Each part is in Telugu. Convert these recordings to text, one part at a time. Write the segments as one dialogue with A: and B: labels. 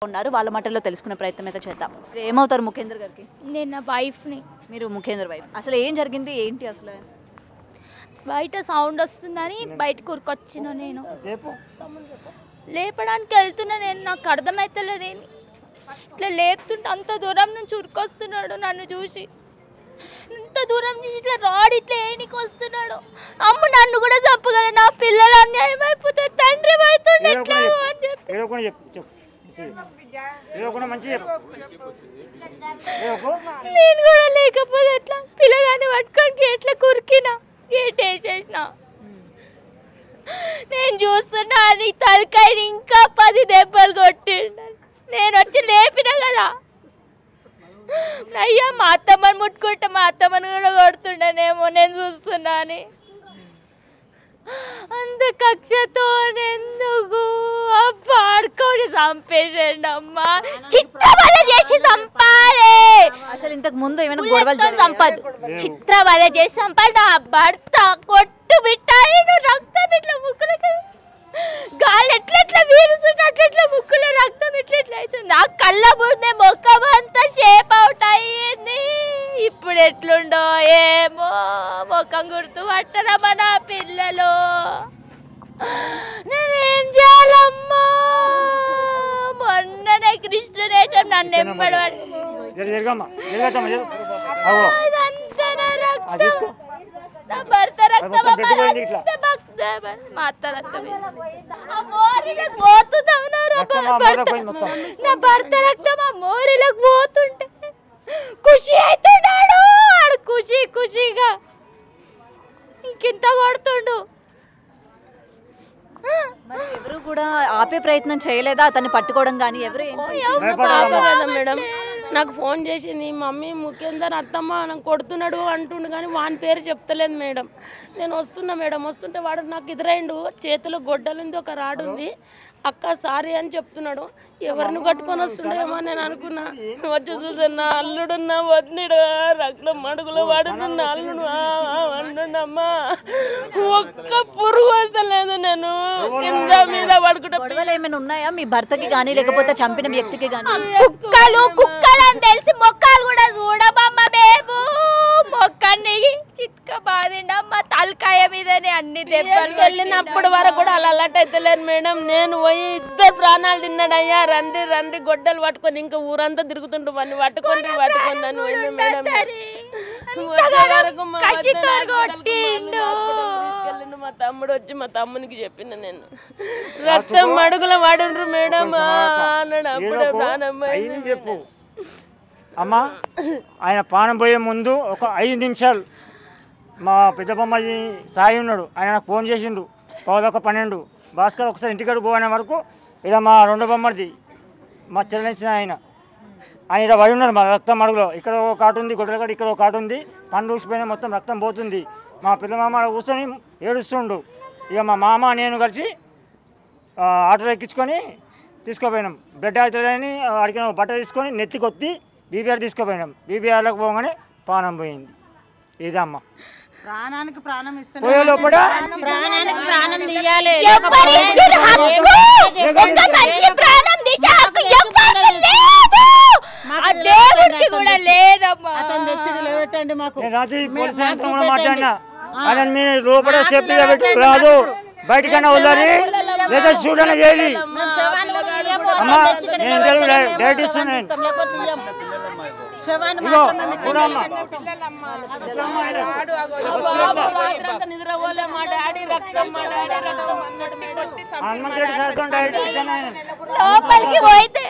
A: ఉన్నారు వాళ్ళ మాటల్లో తెలుసుకునే ప్రయత్నం అయితే చేద్దాం. ఏమవుతారు ముఖేందర్ గారికి?
B: నేను నా వైఫ్ని.
A: మీరు ముఖేందర్ వైఫ్. అసలు ఏం జరిగింది ఏంటి? అసలు
B: బయట సౌండ్ వస్తుందని బయటకు ఉరికొచ్చిన నేను లేపడానికి వెళ్తున్నా. నేను నాకు అర్థమవుతలేదేమి ఇట్లా లేపుతుంటే అంత దూరం నుంచి ఉరికొస్తున్నాడు. నన్ను చూసి ఇంత దూరం నుంచి ఇట్లా రాడ్ ఇట్లా ఏనికి వస్తున్నాడు. అమ్మ నన్ను కూడా చంపగల, నా పిల్లలు అన్యాయం అయిపోతారు, తండ్రి అవుతుండే ఎట్లా అని చెప్పి నేను కూడా లేకపోతే ఎట్లా పిల్లగాని పట్టుకొని ఎట్లా కురికినా గేట్ వేసేసిన. నేను చూస్తున్నా నీ తలకాయని ఇంకా 10 దెబ్బలు కొట్టిండు. నేను వచ్చి లేపినా కదా అయ్యా, మా అత్తమ్మని ముట్టుకుంటే మా అత్తమ్మని కూడా కొడుతుండేనేమో నేను చూస్తున్నా అని. అంత కక్షతో ఎందుకు పాడుకొని చంపేసాడు అమ్మా. చిత్రవద చేసి చంపాలి.
A: అసలు ఇంతకు ముందు ఏమైనా గొడవలు
B: చంపదు, చిత్రవద చేసి చంపాలి. నా భర్త కొట్టు బిట్టాలి, రక్తం ఇట్లా ముక్కులకి గాలి ఎట్లెట్లా వీరుస్తుంటే అట్లెట్లా ముక్కులో రక్తం ఎట్లెట్లా అవుతుంది. ఆ కళ్ళ ముందే ముఖం అంతా షేప్ అవుట్ అయ్యింది. ఇప్పుడు ఎట్లుండో ఏమో, ముఖం గుర్తు పట్టరమ్మా నా పిల్లలు. నేనేం చేయాలమ్మా? మొన్ననే కృష్ణనేశం నన్ను ఎంబడి నా భర్త రక్తం మా అత్త రక్తం ఆ మోరీలకు పోతుందన్నారు. నా భర్త రక్తం ఆ మోరీలకు పోతుంటే ఖుషి అవుతున్నాడు. ఆడు ఖుషి ఖుషిగా ఇంకింత కొడుతుండు.
A: ఎవరు కూడా ఆపే ప్రయత్నం చేయలేదా అతన్ని పట్టుకోవడం కానీ? ఎవరు
C: మేడం నాకు ఫోన్ చేసింది, మమ్మీ ముఖేందర్ అత్తమ్మ నాకు కొడుతున్నాడు అంటుండు కానీ వాని పేరు చెప్తలేదు మేడం. నేను వస్తున్నా మేడం, వస్తుంటే వాడు నాకు ఎదురైండు, చేతిలో గొడ్డలుంది, ఒక రాడు ఉంది. అక్క సారీ అని చెప్తున్నాడు. ఎవరిని కట్టుకొని వస్తుండేమో నేను అనుకున్నా. వచ్చి చూసన్నా అల్లుడున్నా వద్దుడు రక్తం మడుగులో వాడుతున్నా అల్లుడు అంటున్నమ్మా. ఒక్క పురుగు వస్తలేదు. నేను కింద మీద పడుకుంటా.
A: గొడవలు ఏమైనా ఉన్నాయా మీ భర్తకి కానీ లేకపోతే చంపిన వ్యక్తికి కానీ?
B: కుక్కలు అని తెలిసి మొక్కలు కూడా చూడమమ్మ బేబు. మొక్కని చిత్క బాధిండమ్మ, తలకాయ మీదనే అన్ని దెబ్బలు.
C: వెళ్ళినప్పుడు వరకు కూడా అలా అలర్ట్ అవుతలేను మేడం. నేను పోయి 2 ప్రాణాలు తిన్నాడయ్యా. రండి రండి గొడ్డలు పట్టుకొని ఇంకా ఊరంతా తిరుగుతుంటూ వాడిని పట్టుకొని అని వెళ్ళి మేడం. మా తమ్ముడు వచ్చి మా తమ్మునికి చెప్పిన నేను రక్తం మడుగులో వాడుండ్రు మేడం అన్నాడు. అప్పుడే ప్రాణం
D: చెప్పు అమ్మా. ఆయన పానం పోయే ముందు ఒక 5 నిమిషాలు మా పెద్ద బొమ్మది సాయి ఉన్నాడు, ఆయన నాకు ఫోన్ చేసిండు 11:12 భాస్కర్ ఒకసారి ఇంటికాడు పోయిన వరకు. ఇలా మా 2వ బొమ్మది మా చెల్లించిన ఆయన ఇలా పడి ఉన్నాడు మా రక్తం అడుగులో. ఇక్కడ ఒక కాటు ఉంది, గొడ్డలకాడ ఇక్కడ ఒక కాటు ఉంది, పండు ఊసిపోయినా మొత్తం రక్తం పోతుంది. మా పెద్ద మామ కూర్చొని ఏడుస్తుండు. ఇక మా మామ నేను కలిసి ఆటోలో ఎక్కించుకొని తీసుకుపోయినాం. బ్లడ్ అవుతుందని అడిగిన బట్ట తీసుకొని నెత్తి కొత్తి బీబీఆర్ తీసుకుపోయినాం. బీబీఆర్లోకి పోగానే ప్రాణం పోయింది. ఇదమ్మా,
E: ప్రాణానికి ప్రాణం ఇస్తే
D: పోయే లోపల
E: ప్రాణానికి ప్రాణం తీయాలి. అతను తెచ్చి లేవెట్టండి మాకు.
D: రాత్రి పోలీసు కూడా మాట్లాడినా, ఆయన మీరు లోపల సేఫ్టీగా పెట్టి రాదు, బయటకన్నా వదలాలి లేదా చూడన చేయాలి. అమ్మా నేను డైరెక్ట్ ఇస్తున్నాను.
B: లోపలికి పోయితే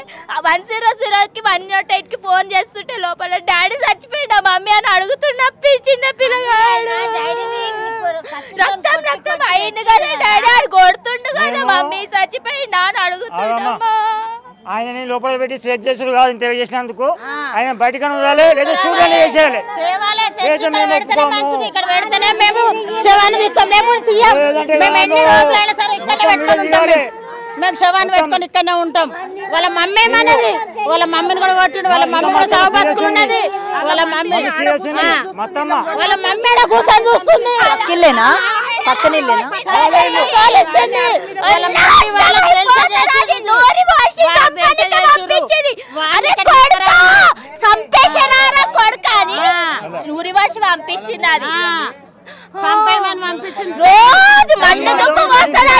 B: 100కి 108కి ఫోన్ చేస్తుంటే లోపల డాడీ చచ్చిపోయిందా మమ్మీ అని అడుగుతున్నా. చిన్న పిల్లగాడు రక్తం రక్తం అయింది కదా డాడీ, ఆడు కొడుతుండు కదా మమ్మీ చచ్చిపోయిందా అని అడుగుతుండమ్మా.
D: ఆయనని లోపల పెట్టి సేఫ్ చేసుడు కాదు, ఇంత చేసినందుకు ఆయన బయటకన్నా వదలాలి లేదా చూడని చేసేయాలి.
E: ఇక్కడ పెడితేనే మేము శవాన్ని తీస్తాం. మేము ఎన్ని రోజులైనా సరే ఇక్కడే పెట్టుకొని ఉంటాం. మేము శవాన్ని పెట్టుకొని ఇక్కడనే ఉంటాం. వాళ్ళ మమ్మీ ఏమన్నది, వాళ్ళ మమ్మీని కూడా కొట్టిండు. వాళ్ళ మమ్మీ కూడా సాగు బతుకున్నది. వాళ్ళ మమ్మీ కూర్చొని చూస్తుంది.
A: పక్కనిల్లేనా?
B: నూరి వర్షం పంపించింది అది
E: పంపించింది
B: రోజు మన్ను దుప్పు వస్తుంది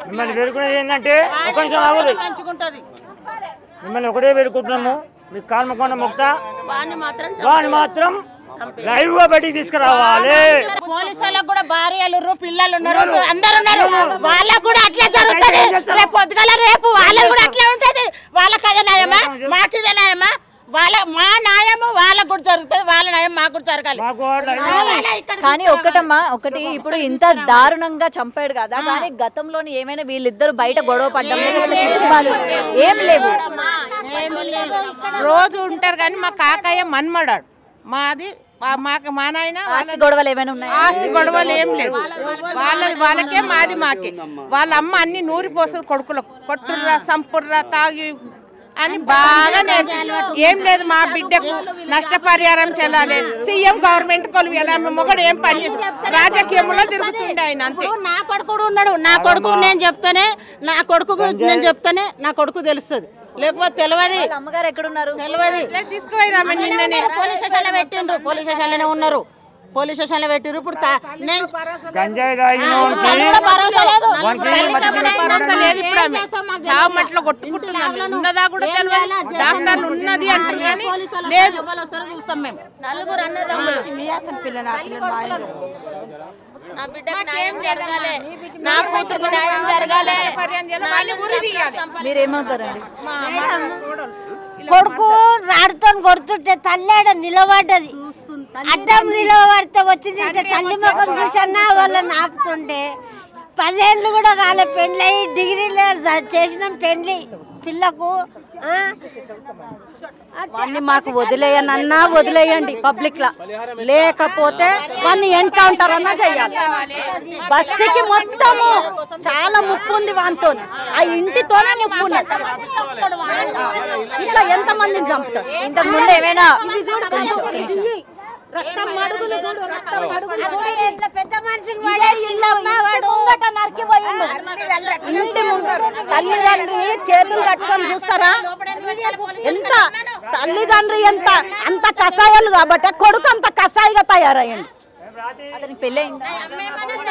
D: మిమ్మల్ని వేడుకునేది ఏంటంటే ఒక నిమిషం ఆగదు. మిమ్మల్ని ఒకటే వేడుకుంటున్నాము, మీకు కాల్మకొండ మొక్తా వాడిని మాత్రం లైవ్ గా బయటికి తీసుకురావాలి.
E: పోలీసు వాళ్ళకు కూడా భార్యలు పిల్లలు ఉన్నారు, అందరు ఉన్నారు, వాళ్ళకు కూడా అట్లా జరుగుతుంది. రేపు పొద్దుగల రేపు వాళ్ళకు కూడా అట్లా ఉంటది. వాళ్ళకి అదే న్యాయమా, మాకు ఇదే న్యాయమా? మా న్యాయము వాళ్ళకు కూడా జరుగుతుంది, వాళ్ళ న్యాయం మాకు కూడా జరగాలి.
A: కానీ ఒకటి ఇప్పుడు ఇంత దారుణంగా చంపాడు కదా, కానీ గతంలోని ఏమైనా వీళ్ళిద్దరు బయట గొడవ పడ్డం కుటుంబాలు ఏం లేవు,
E: రోజు ఉంటారు. కానీ మా కాకయ్య మన్మడాడు, మాది మా నాయన
A: ఆస్తి గొడవలు ఏమైనా ఉన్నాయి?
E: ఆస్తి గొడవలు ఏం లేదు, వాళ్ళకే మాది మాకే. వాళ్ళ అమ్మ అన్ని నూరిపోస్తుంది కొడుకులకు, కొట్టుర్రా సంపుర్రా తాగి అని బాగా ఏం లేదు. మా బిడ్డకు నష్టపరిహారం చెల్లాలి, సీఎం గవర్నమెంట్ కొలు ఎలా మొగడు ఏం పని చేసి రాజకీయంలో తిరుగుతుండే ఆయన అంతే. నా కొడుకు ఉన్నాడు, నా కొడుకు నేను చెప్తానే, నా కొడుకు తెలుస్తుంది, లేకపోతే తెలియదు.
A: అమ్మగారు ఎక్కడున్నారు?
E: తెలియదు. తీసుకుపోయినా నిన్ననే పోలీస్ స్టేషన్లో పెట్టిండ్రు, పోలీస్ స్టేషన్లోనే ఉన్నారు, పోలీస్ స్టేషన్లో పెట్టిర్రు. ఇప్పుడు
D: గంజాయి తాగిన
E: చావు మట్లో కొట్టుకుంటుంది, ఉన్నదా కూడా తెలియదు. డాక్టర్లు ఉన్నది అంటారు కానీ లేదు. చూస్తాం మేము నలుగురు అన్నదమ్ములు, నా బిడ్డకు న్యాయం జరగాలి, నా కూతురుకు న్యాయం జరగాలి.
A: మీరేమవుతారండి?
F: కొడుకు రాడుతో కొడుతుంటే తల్లేడ నిలబడ్డది, అడ్డం నిలబడితే వచ్చిందంటే తల్లి ముఖం చూసన్నా వాళ్ళని ఆపుతుంటే 10 ఏళ్ళు కూడా కాలే పెళ్ళి, డిగ్రీలో చేసినాం పెళ్ళి పిల్లకు.
G: వాడిని మాకు వదిలేయనన్నా వదిలేయండి పబ్లిక్ లా, లేకపోతే వాడిని ఎన్కౌంటర్ అన్నా చెయ్యాలి. బస్సుకి మొత్తము చాలా ముప్పు ఉంది వానితో, ఆ ఇంటితోనే ముప్పు ఉన్నది. ఇట్లా ఎంత మందిని చంపుతాడు?
A: ఇంతకు ముందు ఏమైనా
G: రక్తం మడుగులు చూడు, రక్తం మడుగులు చూడు.
F: పెద్ద మనిషిని పడేసిండమ్మా వాడు,
G: నరికిపోయిండు. ఇంటి ముందు తల్లిదండ్రి చేతులు కట్టుకొని చూస్తారా ఎంత? తల్లిదండ్రి ఎంత అంత కషాయాలు కాబట్టి కొడుకు అంత కషాయిగా తయారయ్యండి.
A: అతనికి పెళ్ళి అయిందా?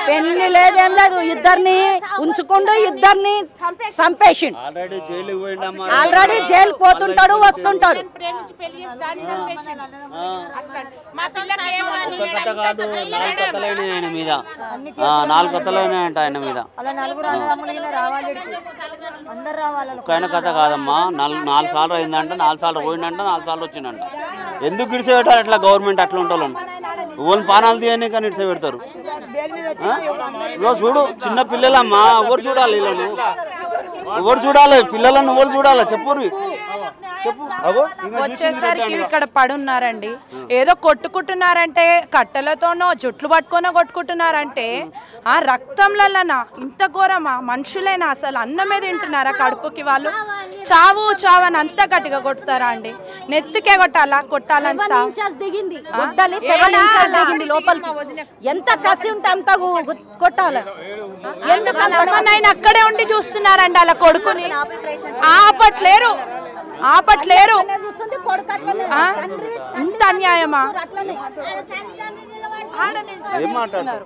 G: పెళ్లి లేదేం లేదు, ఇద్దరిని ఉంచుకుంటూ ఇద్దరిని చంపేసిండు. ఆల్రెడీ జైలు పోతుంటాడు వస్తుంటాడు.
H: ఆయన మీద 4 కథలైనాయంట ఆయన మీద. ఆయన కథ కాదమ్మా, 4 సార్లు అయిందంట, 4 సార్లు పోయిందంట, 4 సార్లు వచ్చిందంట. ఎందుకు ఇడిచిపెట్టారు అట్లా గవర్నమెంట్? అట్లా ఉంటాను ఓన్ పానాలు తీయని కానీ ఇడిచి పెడతారు. చూడు చిన్న పిల్లలమ్మా, ఎవరు చూడాలి వీళ్ళను? ఎవరు చూడాలి పిల్లలను? ఎవరు చూడాలి చెప్పు.
I: వచ్చేసరికి ఇక్కడ పడున్నారండి, ఏదో కొట్టుకుంటున్నారంటే కట్టెలతోనో జుట్లు పట్టుకోనో కొట్టుకుంటున్నారంటే ఆ రక్తంలనా ఇంత ఘోరమా? మనుషులైనా అసలు అన్నమే తింటున్నారా కడుపుకి? వాళ్ళు చావు చావు అని అంత గట్టిగా కొట్టుతారా అండి? నెత్తికే కొట్టాలా? కొట్టాలని
G: దిగింది లోపలికి, ఎంత కసి ఉంటే అంత కొట్టాలి.
I: ఎందుకంటే అక్కడే ఉండి చూస్తున్నారండి అలా కొడుకుని. ఆపట్లేరు. ఇంత అన్యాయమా?
H: ఏం మాట్లాడుతున్నారు?